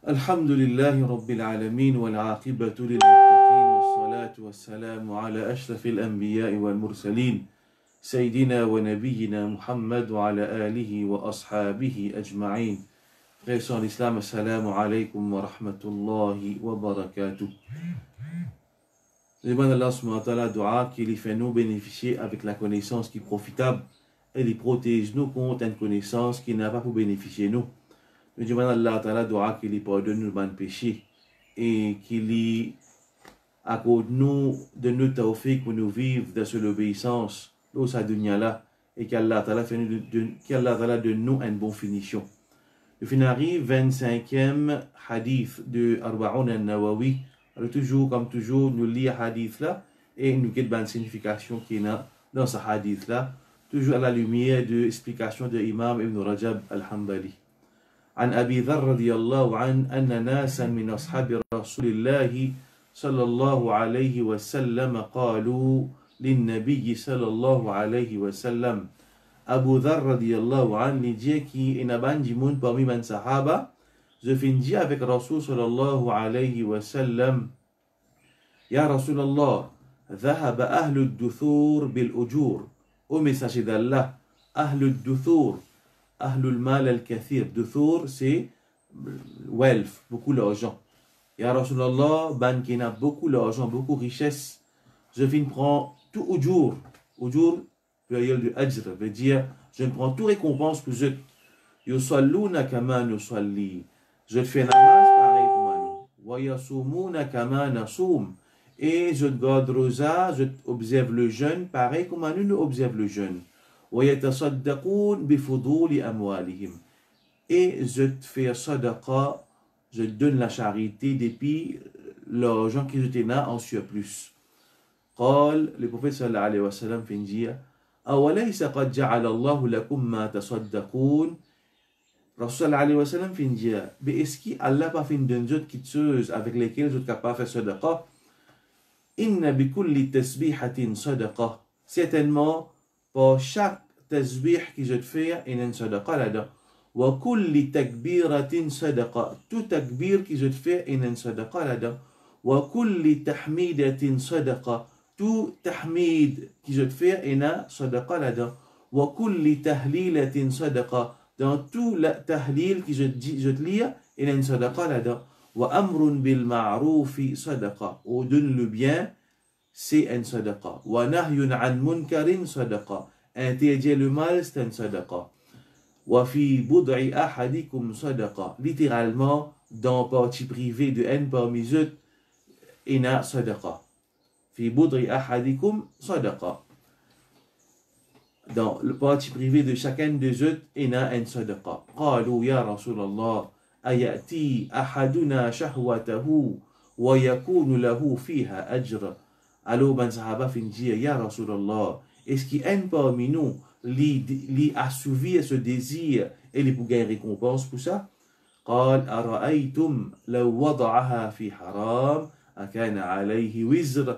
الحمد لله رب العالمين والعاقبة للمتقين والصلاة والسلام على أشرف الأنبياء والمرسلين سيدنا ونبينا محمد وعلى آله وأصحابه أجمعين. Frères sur l'islam, assalamu alaikum wa rahmatullahi wa barakatuh. Je demande à Allah subhanahu wa ta'ala dua qu'il fait nous bénéficier avec la connaissance qui est profitable et il protège nous contre une connaissance qui n'a pas pour bénéficier nous. Je demande à Allah ta'ala dua qu'il pardonne nos bonnes péchés et qu'il accorde nous de nos tawfiq pour nous vivre dans cette obéissance dans sa dunya là et qu'Allah ta'ala donne nous une bonne finition. Le finari 25e hadith de Arba'un al-Nawawi. Alors toujours, comme toujours, nous lisons ce hadith là et nous avons une signification qui est dans ce hadith là, toujours à la lumière de l'explication de l'imam Ibn Rajab al-Hanbali. عن أبي ذر رضي الله عنه أن ناسا من أصحاب رسول الله صلى الله عليه وسلم قالوا للنبي صلى الله عليه وسلم Abu Dhar radiyallahu anhu dit qu'il y a un monde parmi les sahaba. Je finis avec Rasul sallallahu alayhi wa sallam. Ya Rasulallah, ذهب أهل الدثور بالأجور. Au messager d'Allah, أهل الدثور, أهل المال الكثير. Duthur, c'est wealth, beaucoup d'argent. Ya Rasulallah, ban qui a beaucoup d'argent, beaucoup de richesse. Je finis prendre tout ujur. Ujur, pluriel du ajr, veut dire je ne prends toute récompense que je yusalluna kama nusalli, je fais namaz pareil comme nous, wa yasumuna kama nasum, et je garde rosa, je observe le jeûne pareil comme nous observe le jeûne, wa yatasaddaqun bi fuduli amwalihim, et je fais sadaqa, je donne la charité depuis l'argent qui j'étais là en surplus. قال le prophète sallallahu alayhi wa sallam fait dire أوليس قد جعل الله لكم ما تصدقون. Rasul sallallahu alayhi wa sallam fin dire, mais est-ce qu'Allah pas fin d'une autre quitteuse avec lesquelles vous êtes capable de faire sadaqa? Inna bi kulli tasbihatin sadaqa. Certainement, pour chaque tasbih que je te fais, il y a une sadaqa là-dedans. Wa kulli takbiratin sadaqa. Tout takbir que je te fais, il y a une sadaqa là-dedans. Wa kulli tahmidatin sadaqa. Tout tahmid qui je te fais, il y a sadaqa là-dedans. Wa kulli tahlilatin sadaqa. Dans tout le tahlil que je te lis, il y a une sadaqa là-dedans. Wa amrun bil ma'rufi sadaqa. Ou donne le bien, c'est une sadaqa. Wa nahyun an munkarin sadaqa. Interdire le mal, c'est une sadaqa. Wa fi bud'i ahadikum sadaqa. Littéralement, dans la partie privée de un parmi eux, il y a sadaqa. في بضع أحدكم صدقة. Dans le parti privé de chacun des autres, il y a une sadaqa. قالوا يا رسول الله أيأتي أحدنا شهوته ويكون له فيها أجر. Alors ben sahaba fin dire ya Rasulallah, est-ce qu'il y a un parmi nous li assouvir ce désir et li pour gagner récompense pour ça? قال أرأيتم لو وضعها في حرام أكان عليه وزر.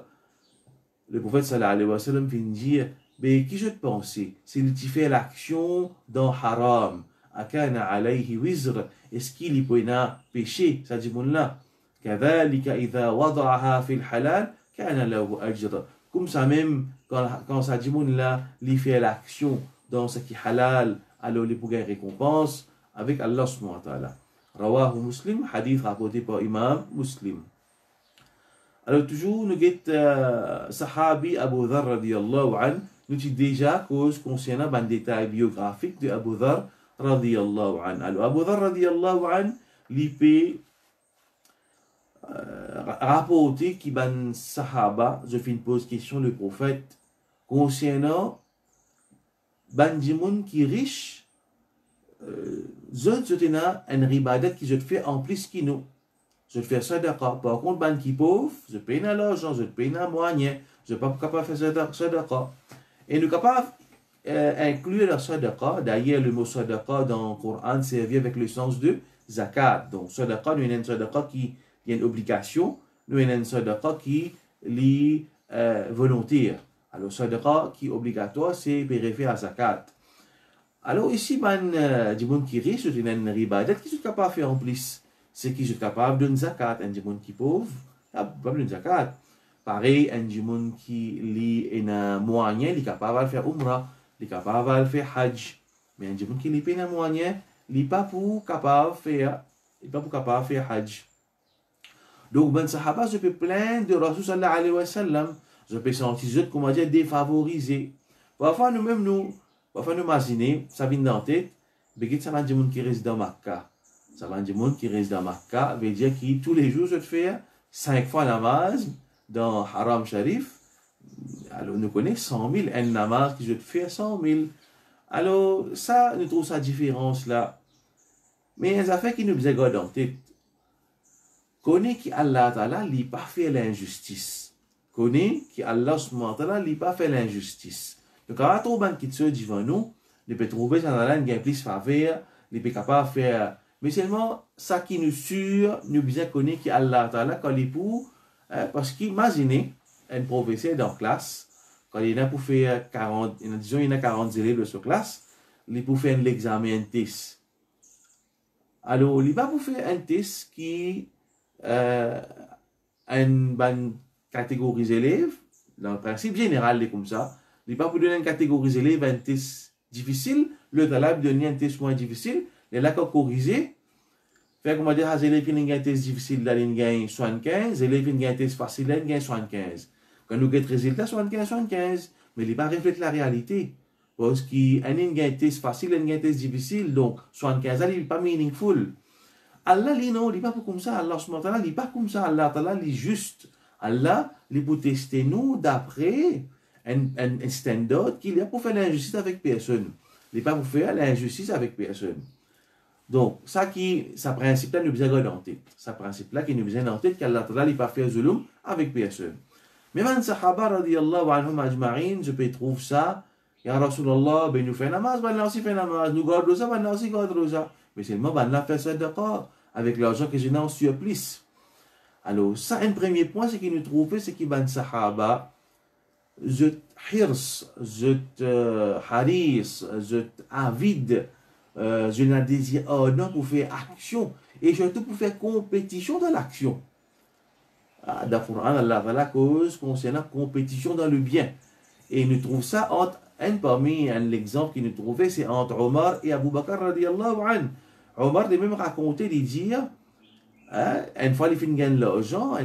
Le prophète sallallahu alayhi wa sallam vient dire, mais qui je te pensais, s'il fait l'action dans haram, akana alayhi wizr, est-ce qu'il y peut péché, ça dit mon là, kadhalika idha wada'aha fil halal, kana lahu ajr. Comme ça même, quand ça dit mon là, il fait l'action dans ce qui est halal, alors il peut gagner récompense avec Allah subhanahu wa ta'ala. Rawahu Muslim, hadith rapporté par Imam Muslim. Alors toujours, nous avons Sahabi Abu Dhar radiyallahu anhu, nous avons déjà cause concernant un détail biographique de Abu Dhar radiyallahu anhu. Alors Abu Dhar radiyallahu anhu, l'IP rapporté qui ban Sahaba, je fais une pause question le prophète, concernant ban dimoun qui riche, je te na un ribadat qui je te fais en plus qui nous. Je fais sadaqa. Par contre, ban qui pauvre, je paye à l'argent, je paye à moyen, je ne suis pas capable de faire sadaqa. Et nous sommes capables d'inclure la sadaqa. D'ailleurs, le mot sadaqa dans le Coran servi avec le sens de zakat. Donc, sadaqa, nous avons une sadaqa qui est une obligation, nous avons une sadaqa qui est volontaire. Alors, sadaqa qui est obligatoire, c'est référé à zakat. Alors, ici, du monde qui riche, c'est une ribadat qui est capable de faire en plus. c'est qui est capable de donner zakat, un monde qui est pauvre, capable de donner zakat. Pareil, un monde qui est un moyen, il est capable de faire umrah, il est capable de faire hajj. Mais un monde qui est un moyen, il n'est pas capable de faire hajj. Donc, ben sahaba, je peux plaindre de Rasul sallallahu alayhi wa sallam, je peux sentir, comment dire, défavorisé. Parfois, parfois nous imaginons, ça vient dans la tête, mais ça va dire qui réside dans Makkah. Ça va dire qui réside dans Makkah, veut dire que tous les jours, je te fais 5 fois namaz dans Haram Sharif. Alors, nous connaissons 100 000, un namaz qui je te fais 100 000. Alors, ça, nous trouvons sa différence là. Mais ça fait qu'il nous besoin dans la tête. Connais qu'Allah Ta'ala n'a pas fait l'injustice. Connais qu'Allah Ta'ala n'a pas fait l'injustice. Donc, quand on trouve qui se devant nous, il peut trouver ça dans la langue plus faveur, il peut capable de faire. Mais seulement, ça qui nous sûre, nous besoin connaître qu'Allah Ta'ala, quand il est pour, parce qu'imaginez un professeur dans la classe, quand il y a pour faire 40, disons, il y a 40 élèves de sa classe, il peut faire l'examen, un test. Alors, il va pour faire un test qui une bonne catégorie d'élèves, dans le principe général, c'est comme ça. Il n'est pas pour donner une catégorie d'élèves un test difficile, le talab donner un test moins difficile, il là qu'on corriger. Fait comment dire, les élèves qui ont un test difficile, ils gagnent 75, les élèves qui ont un test facile, ils gagnent 75. Quand nous avons des résultats, 75, mais il n'est pas reflété la réalité. Parce qu'il y a un test facile, il y a un test difficile, donc 75, il n'est pas meaningful. Allah, non, il n'est pas comme ça. Allah, il n'est pas comme ça. Allah, il est juste. Allah, il peut tester nous d'après un standard qu'il a pour faire l'injustice avec personne. Il n'est pas pour faire l'injustice avec personne. Donc, ça principe-là, nous besoin en tête. Ça principe-là, qui nous besoin en tête, qu'Allah, il n'est pas fait zulum avec personne. Mais même Sahaba, radiyallahu anhum ajma'in, je peux trouver ça. Ya Rasulallah, ben nous fait namaz, ben nous aussi fait namaz. Nous gardons ça, ben nous aussi gardons ça. Mais seulement, ben nous fait ça d'accord avec l'argent que j'ai en surplus. Alors, ça, un premier point, c'est qu'il nous trouve, c'est qu'il ben Sahaba, je hirs, je haris, je avide, je n'ai désir ardent pour faire action et surtout pour faire compétition dans l'action. Dans le Coran, Allah va la cause concernant compétition dans le bien. Et nous trouvons ça entre parmi l'exemple qu'il nous trouvait, c'est entre Omar et Abu Bakr radiyallahu anhu. Omar a même raconté, il dit, une fois il finit gagner l'argent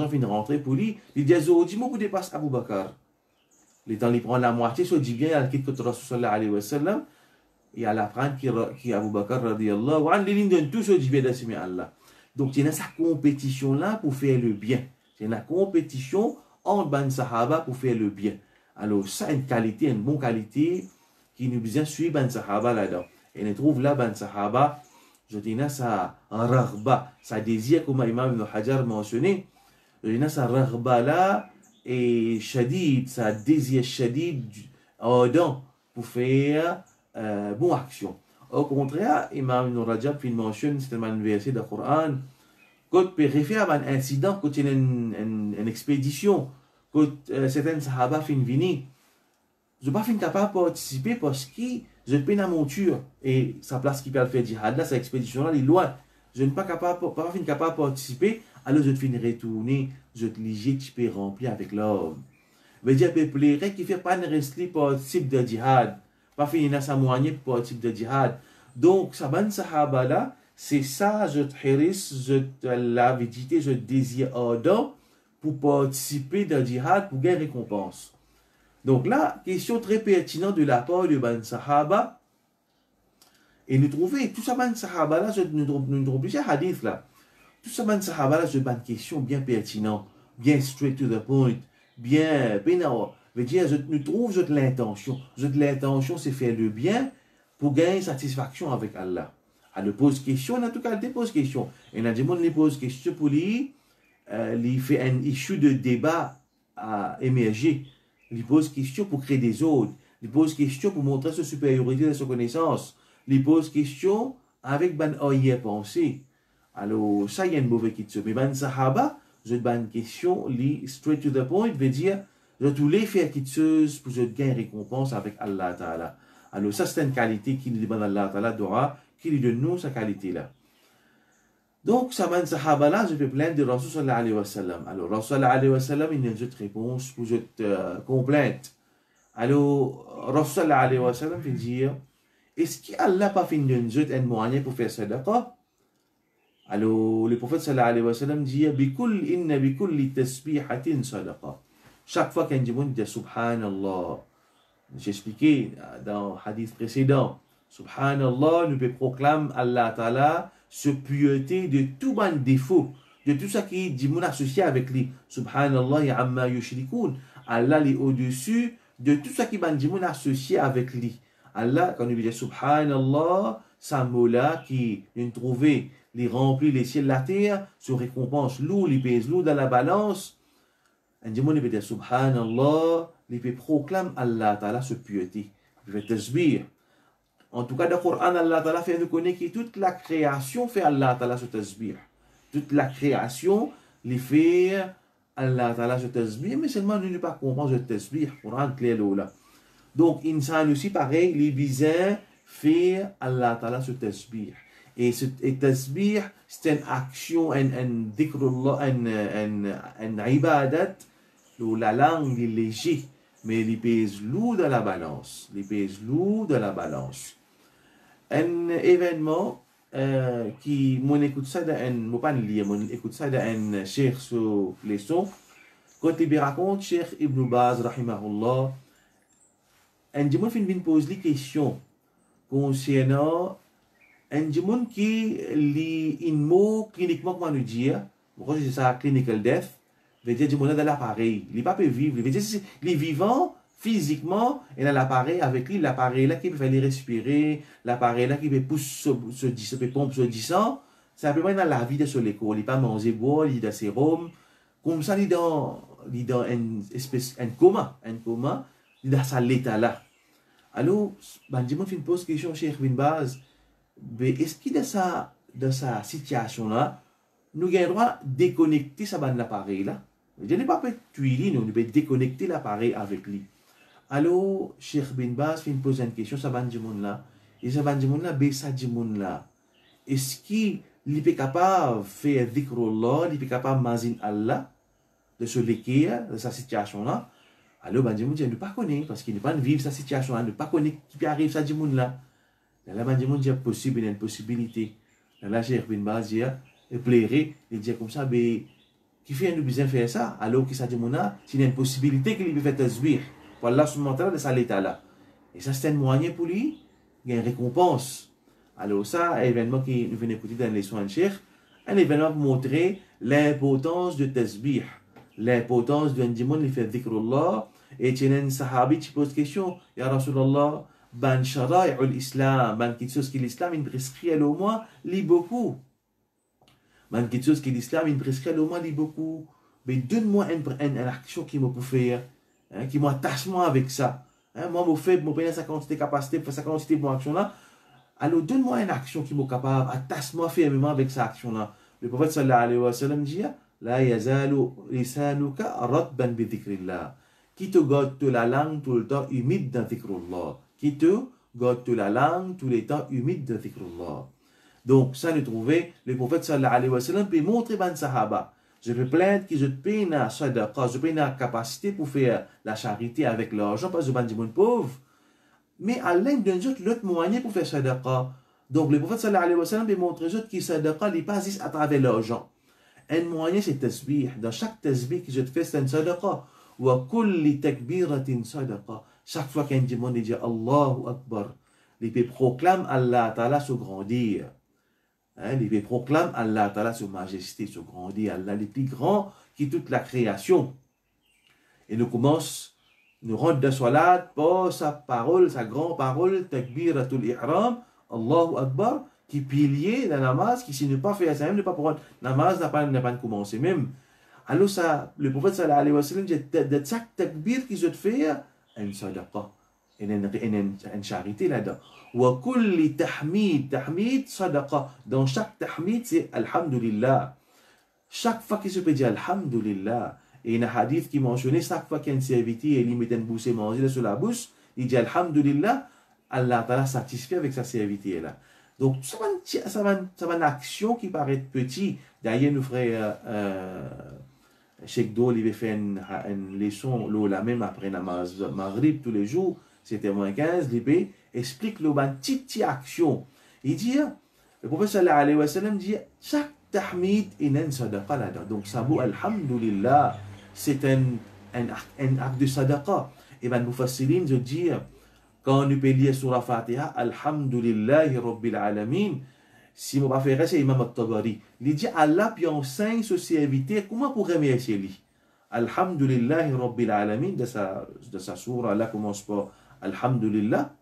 finit rentrer pour lui, il dit, dis-moi où dépasse Abu Bakr. Il prend la moitié, soit dit bien, il quitte le Rasul sallallahu alayhi wa sallam, et à l'apprendre qui Abu Bakr radiyallahu anhu, il donne tout, soit dit bien d'assumer Allah. Donc, il y a sa compétition là pour faire le bien. Il y a une compétition entre ban Sahaba pour faire le bien. Alors, ça, une qualité, une bonne qualité qui nous besoin suivre ban Sahaba là-dedans. Et on trouve là, ban Sahaba, je dis là, ça, un raghba, ça désir, comme Imam Ibn Hajar mentionné, je dis là, ça raghba là, et shadid, ça désir shadid, ardent, pour faire bonne action. Au contraire, Imam Ibn Rajab mentionne, c'est un verset du Coran, quand on peut référer à un incident, quand il y a une expédition, quand certains sahaba finissent venir, je ne suis pas capable de participer parce que je suis dans la monture et sa place qui peut faire djihad là, cette expédition-là, elle est loin. Je ne suis pas capable de participer, alors je finis retourner, je te léger, tu peux remplir avec l'homme. Mais Dieu peut plaire qui ne fait pas de rester participe de djihad, pas finir dans sa moyenne pour participe de djihad. Donc, ça ban sahaba là, c'est ça, je te héris, je te l'avidité, je te désire ardent pour participer dans le djihad pour gagner récompense. Donc là, question très pertinente de la part de ban sahaba. Et nous trouvons, tout ça ban sahaba là, nous trouvons plusieurs hadiths là. Tout ça ban sahaba là, c'est une question bien pertinente, bien straight to the point, bien pénal. Veut dire, nous trouvons l'intention. L'intention, c'est faire le bien pour gagner satisfaction avec Allah. Elle pose question, en tout cas, elle pose question. Et dans le monde, il pose question pour lui, il fait un issue de débat à émerger. Il pose question pour créer des autres. Il pose question pour montrer sa supériorité de sa connaissance. Il pose question avec ban oyer pensée. Alors, ça, il y a une mauvaise question. Mais ban sahaba, je ban question, li straight to the point, veut dire, je voulais faire quelque chose pour je gagner récompense avec Allah Ta'ala. Alors, ça, c'est une qualité qui nous demande Allah Ta'ala d'aura, qui lui donne nous sa qualité là. Donc, ça m'a sahaba là, je fais plainte de Rasul sallallahu alayhi wa sallam. Alors, Rasul sallallahu alayhi wa sallam, il y a une autre réponse, pour cette complainte. Alors, Rasul sallallahu alayhi wa sallam fait dire, est-ce qu'Allah n'a pas fait un moyen pour faire sadaqa? Alors, le prophète sallallahu alayhi wa sallam dit, inna bikulli tasbihatin sadaqa. Chaque fois qu'un démon dit subhanallah, j'ai expliqué dans le hadith précédent, subhanallah, nous peut proclamer Allah Ta'ala se pureté de tout bon défaut, de tout ça qui est démon associé avec lui. Subhanallah ya amma yushrikun. Allah est au-dessus de tout ça qui est démon associé avec lui. Allah, quand nous disons subhanallah, ça mot-là qui nous trouvé, les remplit les ciels, la terre, se récompense lourd, les pèse lourd dans la balance. Un démon il peut dire subhanallah, il peut proclamer Allah Ta'ala se pureté. Il peut tasbih. En tout cas, dans le Coran, Allah Ta'ala fait nous connaître que toute la création fait Allah Ta'ala se tasbih. Toute la création, les fait Allah Ta'ala se tasbih, mais seulement nous ne pas comprendre le tasbih. Coran clair là. Donc, insan aussi pareil, les bizarres fait Allah Ta'ala se tasbih. Et ce tasbih, c'est une action, un dhikrullah, un ibadat, où la langue est léger, mais il pèse lourd dans la balance. Il pèse lourd dans la balance. Un événement qui, mon écoute ça mon pas lire, mon écoute ça d'un cheikh sur les sons, quand il raconte, Cheikh Ibn Baz, rahimahullah, un démon fin vient poser les questions concernant un démon qui lit un mot cliniquement, comment nous dire, pourquoi c'est ça, clinical death, veut dire démon dans l'appareil, il n'est pas peut vivre, veut dire il est vivant physiquement, il a l'appareil avec lui, l'appareil là qui peut faire les respirer, l'appareil là qui peut pousser se pompe se disant, simplement dans la vie de ce l'école, il n'est pas manger boire, il est dans ses rhums, comme ça il est dans une espèce, un coma, il est dans sa l'état là. Alors, ben, je me fais une pause question chez Ibn Baz, mais est-ce qu'il dans sa situation là, nous avons le droit de déconnecter sa bande l'appareil là? Je n'ai pas pu tuer, nous devons déconnecter l'appareil avec lui. Alors, Cheikh Bin Baz fait poser une question, ça va dire là, et ça va dire là, ça dit là. Est-ce qu'il est capable de faire dhikrullah, il est capable de mazin Allah, de se léquer de sa situation là? Alors, ben, je ne pas connaître, parce qu'il ne peut pas vivre sa situation là, ne pas connaître qui peut arriver ça dit là. Là, ben, je possible, il y a une possibilité. Là, Cheikh Bin Baz dit, il plairait, il dit comme ça, mais qui fait nous besoin faire ça, alors que ça dit là, s'il y a une possibilité qu'il peut faire tasbih. Voilà ce moment-là de sa l'état là. Et ça, c'est un moyen pour lui, il y a une récompense. Alors ça, un événement qui nous vient écouter dans les soins de Cheikh, un événement pour montrer l'importance de tasbih, l'importance d'un démon qui fait dhikrullah, et il y a un sahabi qui pose question, Ya Rasulallah, ban shara'i'ul islam, ban quelque chose que l'islam il prescrit au moins, lit beaucoup. Ban quelque chose que l'islam il prescrit au moins, lit beaucoup. Mais donne-moi une action qui me peut faire. Hein, qui m'attachement avec ça. Hein, moi, je fais sa quantité de capacité, pour sa quantité de mon action là. Alors, donne-moi une action qui m'est capable, attache-moi fermement avec cette action-là. Le prophète sallallahu alayhi wa sallam dit, La yazalu lisanuka ratban bi dhikrillah. Qui te garde la langue tout le temps humide dans dhikrullah. Qui te garde la langue tout le temps humide dans dhikrullah. Donc, ça, nous trouvons, le prophète sallallahu alayhi wa sallam peut montrer ban sahaba. Je peux plaindre que je paye une sadaqa, je paye une capacité pour faire la charité avec l'argent, parce que je suis un pauvre. Mais Allah donne l'autre moyen pour faire sadaqa. Donc le prophète sallallahu alayhi wa sallam montre que sadaqa n'est pas juste à travers l'argent. Un moyen c'est tasbih. Dans chaque tasbih que je te fais, c'est une sadaqa. Wa kulli takbiratin sadaqa. Chaque fois qu'un démon dit Allahu Akbar, il peut proclamer Allah Ta'ala se grandir. Il proclame Allah Ta'ala sa majesté, sa grandeur, Allah le plus grand qui toute la création. Et nous commence, nous rentre dans salat par sa parole, sa grande parole, takbiratul ihram, Allahu Akbar, qui pilier la namaz, qui si ne pas faire ça, même ne pas prendre namaz, n'a pas commencé même. Alors ça, le prophète sallallahu alayhi wa sallam dit, de chaque takbir qui se fait, une sadaqa, une charité là-dedans. Wa kulli tahmid, sadaqa. Dans chaque tahmid, c'est alhamdulillah. Chaque fois qu'il se peut dire alhamdulillah. Et il y a un hadith qui mentionnait, chaque fois qu'il y a un serviteur et il met une bouchée manger sur la bouche, il dit alhamdulillah, Allah Ta'ala satisfait avec sa serviteur là. Donc, ça va une action qui paraît petite. D'ailleurs, nous frères, Cheikh Dole, il avait fait une leçon, la même après namaz Maghrib tous les jours, c'était moins 15, il explique une petite action. Il dit, le prophète sallallahu alayhi wa sallam dit, chaque tahmid est une sadaqa là-dedans. Donc, ça vaut alhamdulillah, c'est un acte de sadaqa. Et bien, nous fassiline de dire, quand on peut lire sur la Fatiha, alhamdulillahi rabbil alamin, si mon préféré c'est Imam al-Tabari, il dit Allah puis enseigne ce serviteur comment pour remercier lui. Alhamdulillahi rabbil alamin de sa sourate, Allah commence par alhamdulillah.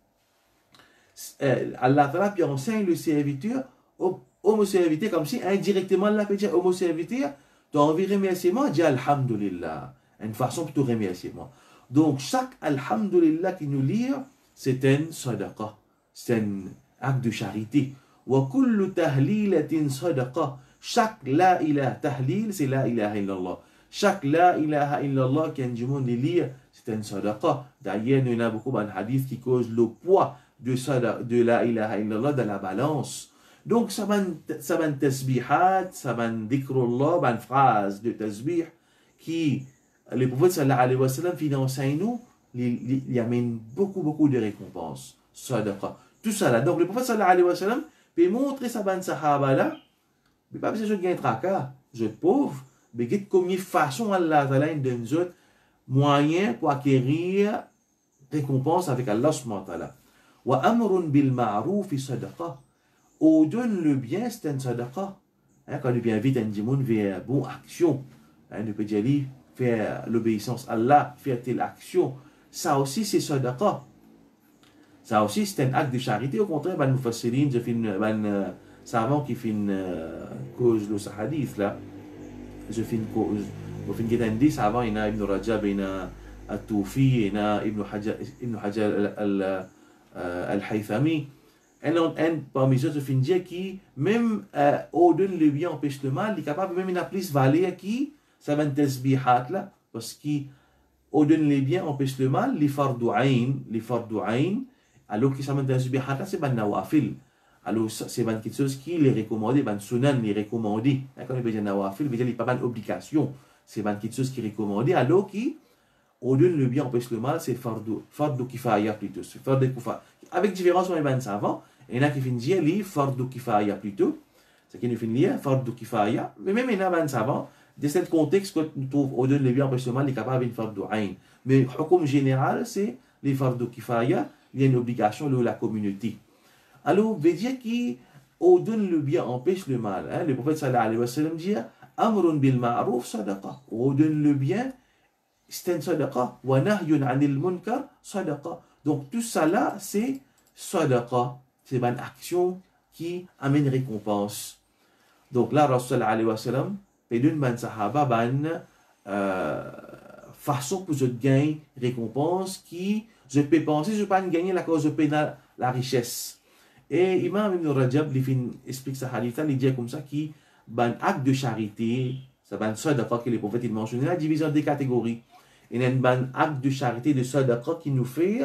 Allah Ta'ala puis enseigne le serviteur au serviteur comme si indirectement Allah peut dire au serviteur, tu as envie de remerciement, dis alhamdulillah, une façon pour te remerciement. Donc chaque alhamdulillah qui nous lit, c'est un sadaqa, c'est un acte de charité. Wa kullu tahlilatin sadaqa. Chaque la ilaha tahlil, c'est la ilaha illallah. Chaque la ilaha illallah qui est un lire, c'est un sadaqa. D'ailleurs, il y a beaucoup de hadiths qui causent le poids de la ilaha illallah dans la balance. Donc, ça va un tasbihat, ça va un dhikrullah, une phrase de tasbih qui, le prophète sallallahu alayhi wa sallam, enseigne nous, il amène beaucoup de récompenses. Sadaqa. Tout ça là. Donc, le prophète sallallahu alayhi wa sallam, peut montrer ça ban sahaba là, mais pas besoin de gagner tracas, je pauvre, mais de combien façon Allah Ta'ala donne d'autres moyens pour acquérir récompense avec Allah subhanahu wa ta'ala. Wa amrun bil ma'ruf sadaqa. On donne le bien, c'est une sadaqa. Quand on bien vite, on dit vers bonne action. On peut dire faire l'obéissance à Allah, faire telle action. Ça aussi, c'est sadaqa. Ça aussi, c'est un acte de charité. Au contraire, nous fassirine, je fais une savant qui fait une cause de ce hadith là. Je fais une cause. Au fin de dit savant, il y a Ibn Rajab, il y a Al-Tufi, il y a Ibn Hajar Al-Haythami. Un parmi eux, je fais dire qui, même au donne le bien empêche le mal, il est capable même de plus valer qui, ça va un tasbihat là, parce qu'au donne le bien empêche le mal, les fardu ayn, alors que ça m'a tasbihat là, c'est ban nawafil. Alors c'est ban quelque chose qui les recommandé, ban sunan les recommandé. Quand on veut dire nawafil, veut dire il pas ban obligation. C'est ban quelque chose qui est recommandé, alors qui au donne le bien empêche le mal, c'est fardu kifaya plutôt. C'est fardu kifaya. Avec différence, on est ban savant. Il y en a qui finissent dire li fardu kifaya plutôt. C'est qui nous finit dire fardu kifaya. Mais même il y en a ban savant. Dans ce contexte que nous trouvons au donne le bien empêche le mal, il est capable de fardu ayn. Mais le hukum général, c'est les fardu kifaya. Il y a une obligation de la communauté. Alors, veut dire qu'au donne le bien empêche le mal. Le prophète sallallahu alayhi wa sallam dit amrun bil ma'ruf sadaqa. Au donne le bien, c'est un sadaqa. Wa nahyun anil munkar sadaqa. Donc tout ça là, c'est sadaqa. C'est une action qui amène récompense. Donc là, Rasul sallallahu alayhi wa sallam, et d'une ban sahaba, façon pour je gagner récompense qui, je peux penser, je ne peux pas gagner la cause, je peux la richesse. Et Imam Ibn Rajab, il explique ça hadith, il dit comme ça, qui, un acte de charité, c'est un sadaqa que les prophètes ils mentionnent, la division des catégories. Il y a un acte de charité, de sadaqa qui nous fait,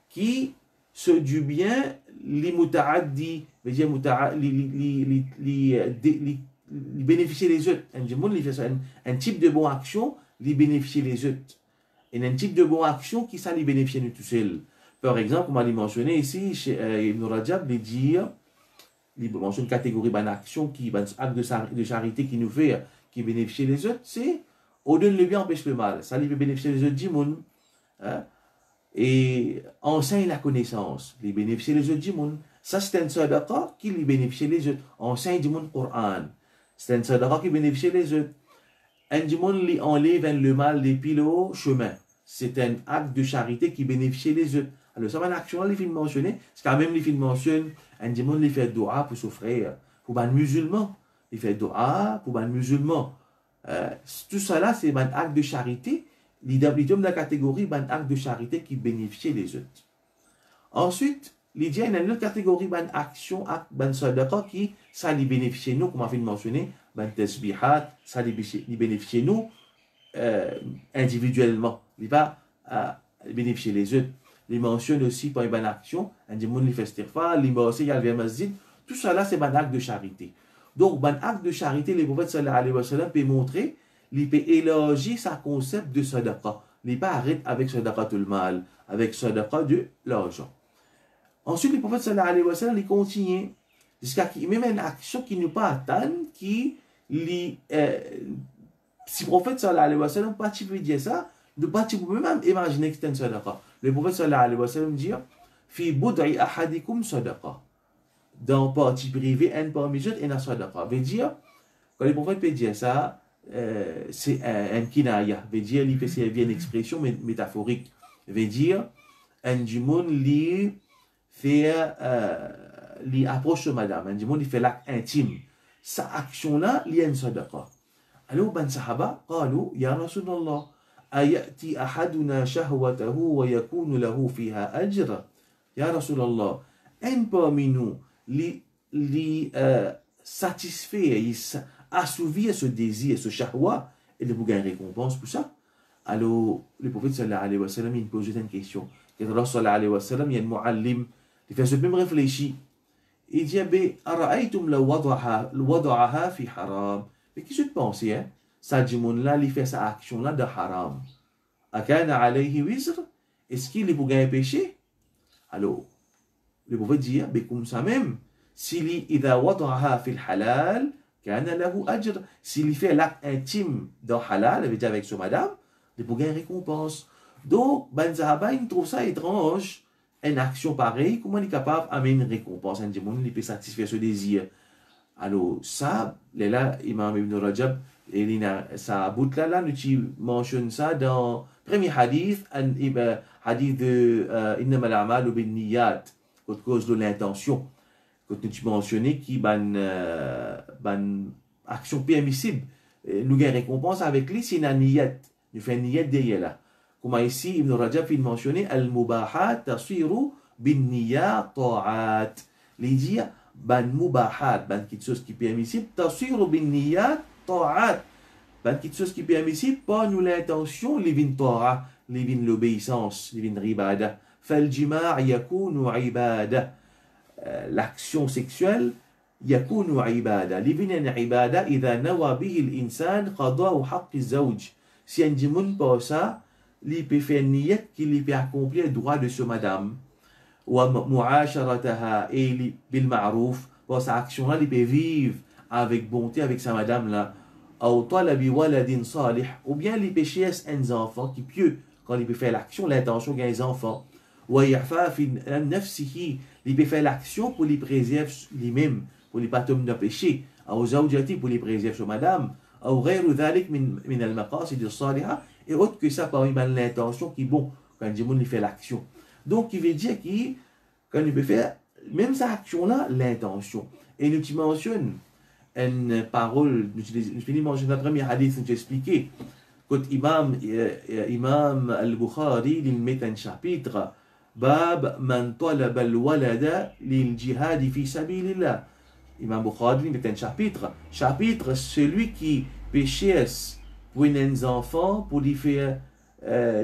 qui se du bien, les muta'addi, veut dire les bénéficier les autres. Un type de bonne action, les bénéficier les autres. Et un type de bonne action qui ça les bénéficier nous tout seuls. Par exemple, comme on l'a mentionné ici, chez Ibn Rajab, il mentionne une catégorie d'action qui acte de charité qui nous fait, qui bénéficie les autres, c'est on donne le bien, empêche le mal. Ça lui fait bénéficier les autres d'Imoun. Et enseigne la connaissance, les bénéficier les autres d'Imoun. Ça, c'est un sadaqa qui lui bénéficie les autres. Enseigne d'Imoun Coran. C'est un sadaqa qui bénéficie les autres. Un d'Imoun lui enlève le mal depuis le chemin. C'est un acte de charité qui bénéficie les autres. Alors, ça va une action, les films mentionnés. C'est quand même les films mentionnent. Un d'Imoun lui fait dua pour son frère, pour un musulman. Il fait dua pour un musulman. Tout ça là, c'est un acte de charité. L'identité de la catégorie, un acte de charité qui bénéficie les autres. Ensuite, il y a une autre catégorie, une action, un sadaqa qui, ça lui bénéficie nous, comme on vient de mentionner, un tasbihat, ça lui bénéficie nous individuellement. Il va bénéficier les autres. Il mentionne aussi par une bonne action, un démon lui fait istighfar, il va aussi y aller au masjid. Tout cela, c'est un acte de charité. Donc, un acte de charité, le prophète sallallahu alayhi wa sallam peut montrer, il peut éloger sa concept de sadaqa. Il pas arrêter avec sadaqatul mal, avec sadaqa de l'argent. Ensuite, le prophète sallallahu alayhi wa sallam, il continue jusqu'à qu'il même une action qui ne pas atteindre, qui si le prophète sallallahu alayhi wa sallam pas tu peux dire ça, ne pas tu peux même imaginer que c'est une sadaqa. Le prophète sallallahu alayhi wa sallam dit fi bud'i ahadikum sadaqa. Dans partie privée, un parmi les autres, il y a sadaqa. Veut dire, quand le prophète peut dire ça, c'est un kinaya. Veut dire, il fait servir une expression métaphorique. Veut dire, un jimoun li fait, li approche de madame. Un jimoun li fait l'acte intime. Sa action-là, il y a une sadaqa. Alors, ben sahaba, قالوا يا رسول الله أيأتي أحدنا شهوته ويكون له فيها أجر يا رسول الله un parmi nous li satisfait, assouvir ce désir, ce shahwa, et de vous gagner récompense pour ça. Alors, le prophète sallallahu alayhi wa sallam, il pose une question. Et Allah sallallahu alayhi wa sallam, il y a un muallim, il fait ce même réfléchir. Il dit, ara'aytum la wada'aha fi haram. Mais qu'est-ce que tu penses, hein? Ça, là, il fait sa action-là de haram. Akana alayhi wizr. Est-ce qu'il est pour gagner péché? Alors, le prophète dit, comme ça même, s'il idha wada'aha fi halal, kana lahu ajr. S'il fait l'acte intime dans halal, avec son madame, il pour gagner récompense. Donc, Ben Zahaba, il trouve ça étrange. Une action pareille, comment il est capable d'amener une récompense? Un démon, il peut satisfaire ce désir. Alors, ça, là, Imam Ibn Rajab, ça bout là, nous mentionnons ça dans le premier hadith, hadith de Innama al-a'malu bin niyat, à cause de l'intention. Quand nous mentionnons qui ban action permissible, nous gagnons récompense avec lui, c'est une niyat. Nous faisons une niyat derrière là. Comme ici, Ibn Rajab il mentionné al-mubahat tasiru bin niyat ta'at. Les dire ban mubahat, ban quelque chose qui est permissible, tasiru bin niyat ta'at. Ban quelque chose qui est permissible, pas nous l'intention, les vin ta'a, les vin l'obéissance, les vin ribada. Fal jima' yakunu ibada. L'action sexuelle yakunu ibada. Les vin ibada idha nawa bihi l'insan qada'u haqqi zawj. Si un djimoun pas ça, il peut faire niyat qu'il peut accomplir le droit de ce madame. Ou mu'asharataha et bil ma'rouf. Pour sa action-là, il peut vivre avec bonté avec sa madame là. Ou talabi waladin salih. Ou bien il peut chercher un enfant qui pieux. Quand il peut faire l'action, l'intention qu'il y a un enfant. Ou ya'fa fi nafsihi. Il peut faire l'action pour les préserver lui-même, pour les pas tomber dans le péché. Ou zawjati pour les préserver sur madame. Ou ghayru dhalik min al-maqasid as-salihah. Et autre que ça, parmi l'intention qui est bon, quand il fait l'action. Donc, il veut dire qu'il, quand il peut faire, même sa action-là, l'intention. Et nous tu mentionnes une parole, nous finis mentionner le premier hadith, nous expliqué, quand Imam al-Bukhari, il met un chapitre, Bab man talaba al-walada lil jihad fi sabilillah. Imam Bukhari, il met un chapitre, celui qui péchait pour les enfants, pour les faire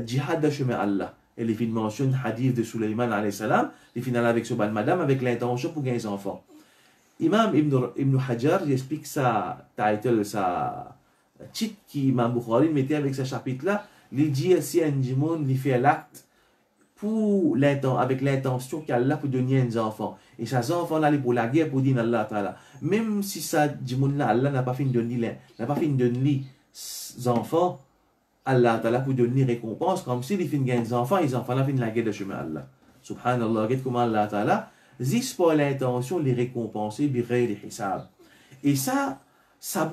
jihad de chemin Allah. Et les filles mentionnent hadith de Sulaiman alayhi salam, les finales avec ce ban madame, avec l'intention pour gagner les enfants. Imam Ibn Hajar, il explique sa title, sa titre qui Imam Bukhari mettait avec ce chapitre-là, il dit si un djimoun, il fait l'acte avec l'intention qu'Allah peut donner des enfants. Et ces enfants-là, pour la guerre, pour dire Allah Ta'ala. Même si ça djimoun-là, Allah n'a pas fini de donner, les enfants, Allah Ta'ala pour donner récompense, comme si les filles gagnent des enfants, les enfants-là finissent la guerre de chemin Allah. Subhanallah, regarde comment Allah Ta'ala, zis pour l'intention, les récompenser, biré les hisab. Et ça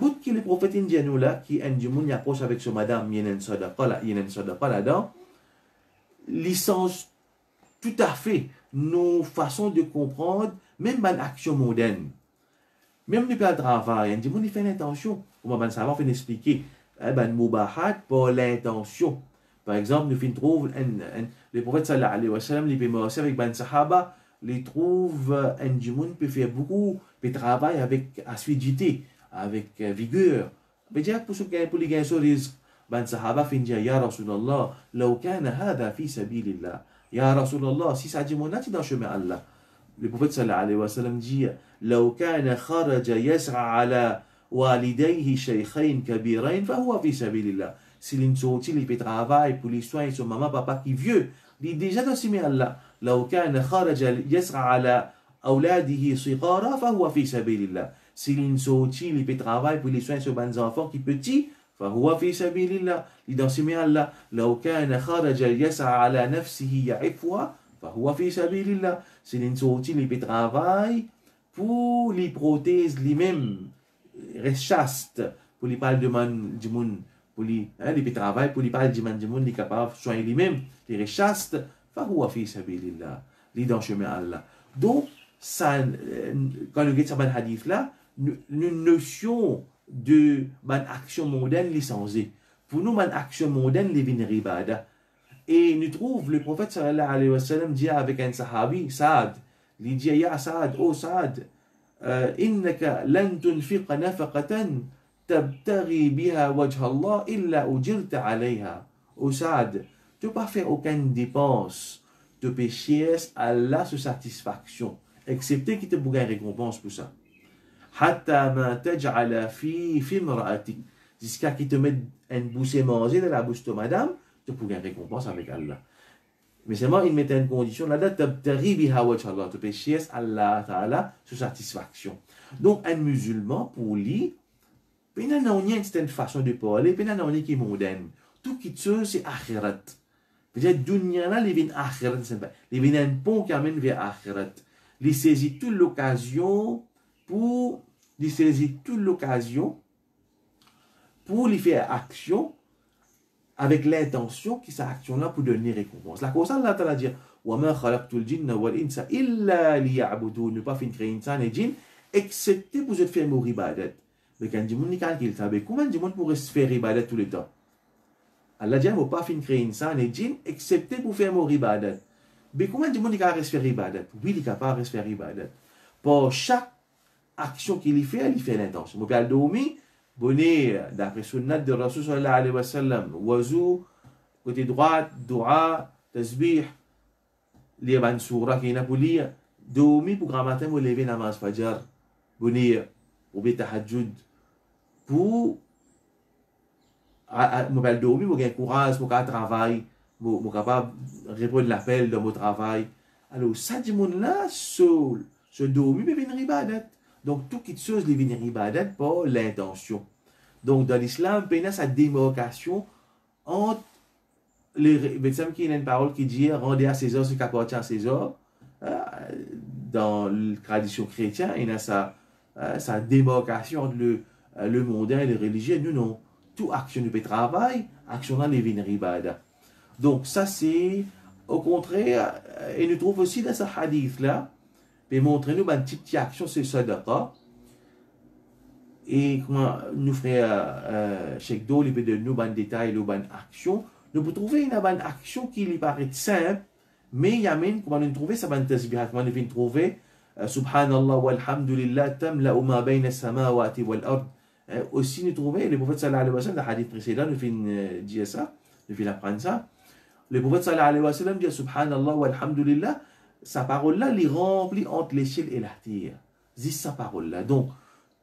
bout que les prophètes indiens là, qui un du monde approche avec ce madame, il y a une sadaqa là-dedans, licence tout à fait nos façons de comprendre, même dans l'action moderne. Même depuis le travail, un du monde il fait l'intention. Comment ben ça va faire expliquer. Ben mubahat pour l'intention. Par exemple, nous trouvons le prophète sallallahu alayhi wa sallam, il peut marcher avec ben sahaba, il trouve un du monde peut faire beaucoup, peut travailler avec assiduité, avec vigueur. Mais déjà pour les gars sur risque, ben sahaba fin dire ya Rasulallah, law kana hada fi sabilillah. Ya Rasulallah, si ça dit mon dans le chemin Allah. le prophète sallallahu alayhi wa sallam dit لو كان خرج يسعى على والديه شيخين كبيرين فهو في سبيل الله. S'il est sorti, il fait travail pour les soins de son maman, papa qui est vieux, il est déjà dans ce Allah. لو كان خرج يسعى على أولاده صغارا فهو في سبيل الله. S'il est sorti, il fait travail pour les soins de ses enfants qui sont petits, فهو في سبيل الله. Il est dans ce Allah. لو كان خرج يسعى على نفسه يعفها فهو في سبيل الله. S'il est sorti, il fait travail pour les prothèses lui-même, reste chaste, pour les parler de du monde, pour les travail, pour les parler du monde, les capables de soigner lui-même, les reste chaste, fahuwa fi sabilillah, les dans le chemin Allah. Donc, ça, quand nous regardons ce hadith là, une notion de action mondaine licenciée. Pour nous, action mondaine, les vins ribada. Et nous trouvons le prophète sallallahu alayhi wa sallam dit avec un sahabi, Saad, il dit, Ya Saad, oh Saad, إنك لن تنفق نفقة تبتغي بها وجه الله إلا أجرت عليها. Oh Saad, tu ne peux pas faire aucune dépense de péché à Allah sous satisfaction, excepté qu'il te bouge une récompense pour ça. حتى ما تجعل في امرأتك, jusqu'à qu'il te mette une bouchée manger dans la bouche de madame, tu peux une récompense avec Allah. Mais seulement, il mettait une condition là-dedans, tu péché Allah Ta'ala sous satisfaction. Donc, un musulman, pour lui, il n'y a pas une façon de parler, il n'y a pas qui est mondaine. Tout qui tue, c'est akhirat. Peut-être, dunya là, il vient akhirat, il vient un pont qui amène vers akhirat. Il saisit toute l'occasion pour lui faire action avec l'intention que sa action-là pour donner récompense. La cause Allah Ta'ala dit وَمَا خَلَقْتُ الْجِنَّ وَالْإِنسَ إِلَّا لِيَعْبُدُونَ, ne pas faire créer insan et djinn, excepté pour se faire mourir ibadat. Mais quand du monde n'y a qu'il savait, comment du monde pourrait se faire ibadat tout le temps? Allah dit, ne pas faire créer insan et djinn, excepté pour faire mourir ibadat. Mais comment du monde n'y a se faire ibadat? Oui, il est capable de se faire ibadat. Pour chaque action qu'il fait l'intention. Vous pouvez dormir, bonnet, d'après sunnat de Rasul sallallahu alayhi wa sallam, wazou, côté droit, dua, tasbih, lire une surah qui est là pour lire, dormir pour grand matin, vous lever namaz fajr, bonnet, ou bien tahajjud, pour, vous pouvez dormir, vous avez courage, vous avez travail, vous êtes capable de répondre l'appel de votre travail. Alors, ça, du monde-là, se dormir, mais venir ibadat. Donc, tout qui chose, les venir ibadat pour l'intention. Donc, dans l'islam, il y a sa démarcation entre les médecins qui a une parole qui dit rendez à César ce qui appartient à César. Dans la tradition chrétienne, il y a sa démarcation entre le mondain et le religieux. Nous, non. Toute action de travail, action dans les venir ibadat. Donc, ça, c'est au contraire, et nous trouvons aussi dans ce hadith-là, et montrer nous une petite action c'est sadaqa et comment nous frère Cheikh Do il peut de nous ban détail le ban action nous pouvons trouver une bonne action qui lui paraît simple mais yamine comment nous trouver ça ban tasbihat comment nous vient trouver subhanallah walhamdulillah tamla ma bayna as-samawati wal ard. Aussi nous trouver le prophète sallallahu alayhi wa sallam dans le hadith précédent nous vient dire ça nous vient apprendre ça le prophète sallallahu alayhi wa sallam dit subhanallah walhamdulillah. Sa parole-là, il est remplie entre l'échelle et la terre. C'est sa parole-là. Donc,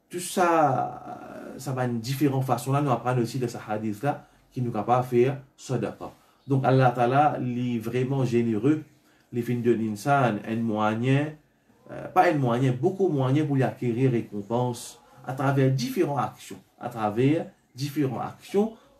tout ça, ça va une différente façon. Là, nous apprenons aussi de ce hadith-là qui nous capable de faire sadaqa. Donc, Allah Ta'ala, il est vraiment généreux. Les fins de l'insan, un moyen, pas un moyen, beaucoup de moyens pour y acquérir récompense à travers différentes actions.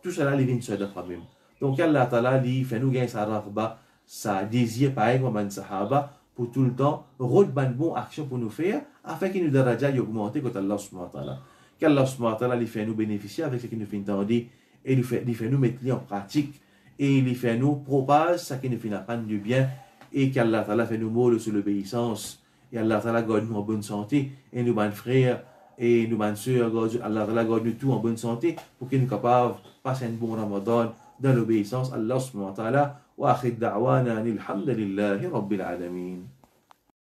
Tout cela, les fins de sadaqa même. Donc, Allah Ta'ala, il fait nous gagner sa raghba, ça désire pareil comme un sahaba pour tout le temps rodban bon action pour nous faire afin que nous daraja y augmenter quand Allah subhanahu wa ta'ala qu'Allah subhanahu wa ta'ala lui fait nous bénéficier avec ce qu'il nous fait entendre et lui fait nous mettre en pratique et il fait nous propage ce qui nous fait apprendre du bien et qu'Allah ta'ala fait nous mourir sur l'obéissance et Allah ta'ala garde nous en bonne santé et nous ban frères et nous ban sœurs Allah ta'ala garde nous tout en bonne santé pour que nous capables passer un bon Ramadan dans l'obéissance Allah subhanahu wa ta'ala. وآخر دعوانا الحمد لله رب العالمين.